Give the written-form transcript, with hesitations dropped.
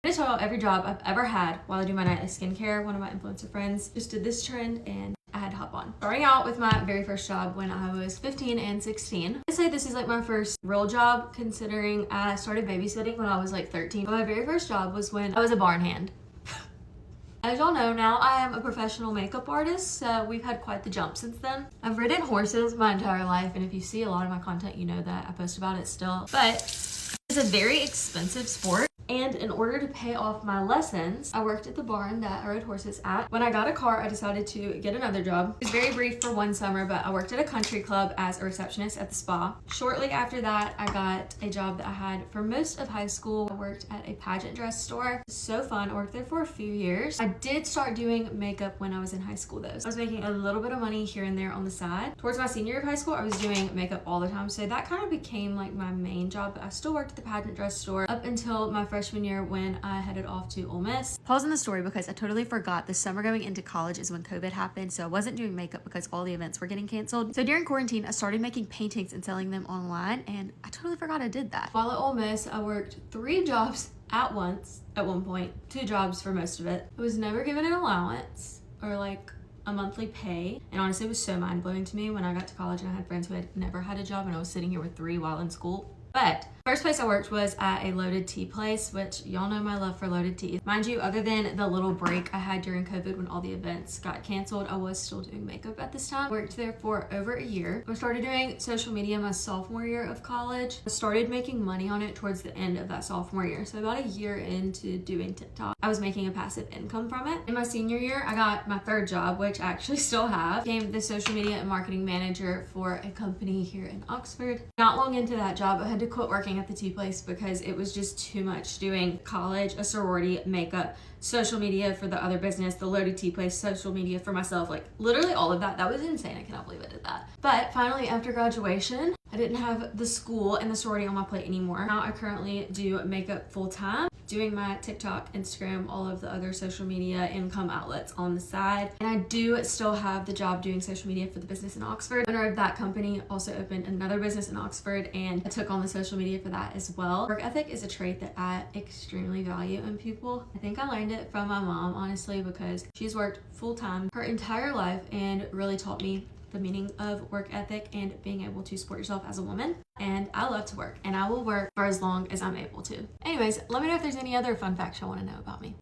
I'm gonna tell y'all every job I've ever had while I do my nightly skincare. One of my influencer friends just did this trend and I had to hop on. Starting out with my very first job when I was 15 and 16. I say this is like my first real job considering I started babysitting when I was like 13. But my very first job was when I was a barn hand. As y'all know, now I am a professional makeup artist, so we've had quite the jump since then. I've ridden horses my entire life, and if you see a lot of my content, you know that I post about it still. But it's a very expensive sport. And in order to pay off my lessons, I worked at the barn that I rode horses at. When I got a car, I decided to get another job. It was very brief for one summer, but I worked at a country club as a receptionist at the spa. Shortly after that, I got a job that I had for most of high school. I worked at a pageant dress store. It was so fun. I worked there for a few years. I did start doing makeup when I was in high school though. So I was making a little bit of money here and there on the side. Towards my senior year of high school, I was doing makeup all the time. So that kind of became like my main job, but I still worked at the pageant dress store up until my freshman year when I headed off to Ole Miss. Pause in the story because I totally forgot the summer going into college is when COVID happened, so I wasn't doing makeup because all the events were getting canceled. So during quarantine, I started making paintings and selling them online, and I totally forgot I did that. While at Ole Miss, I worked 3 jobs at once at one point, 2 jobs for most of it. I was never given an allowance or like a monthly pay, and honestly it was so mind-blowing to me when I got to college and I had friends who had never had a job and I was sitting here with 3 while in school. But first place I worked was at a loaded tea place, which y'all know my love for loaded tea. Mind you, other than the little break I had during COVID when all the events got canceled, I was still doing makeup at this time. Worked there for over a year. I started doing social media my sophomore year of college. I started making money on it towards the end of that sophomore year. So about a year into doing TikTok, I was making a passive income from it. In my senior year, I got my 3rd job, which I actually still have. Became the social media and marketing manager for a company here in Oxford. Not long into that job, I had to quit working at the tea place because it was just too much doing college, a sorority, makeup, social media for the other business, the loaded tea place, social media for myself, like literally all of that. That was insane. I cannot believe I did that. But finally, after graduation, I didn't have the school and the sorority on my plate anymore. Now I currently do makeup full time, doing my TikTok, Instagram, all of the other social media income outlets on the side. And I do still have the job doing social media for the business in Oxford. Owner of that company also opened another business in Oxford, and I took on the social media for that as well. Work ethic is a trait that I extremely value in people. I think I learned it from my mom, honestly, because she's worked full time her entire life and really taught me the meaning of work ethic and being able to support yourself as a woman. And I love to work, and I will work for as long as I'm able to. Anyways, let me know if there's any other fun facts y'all want to know about me.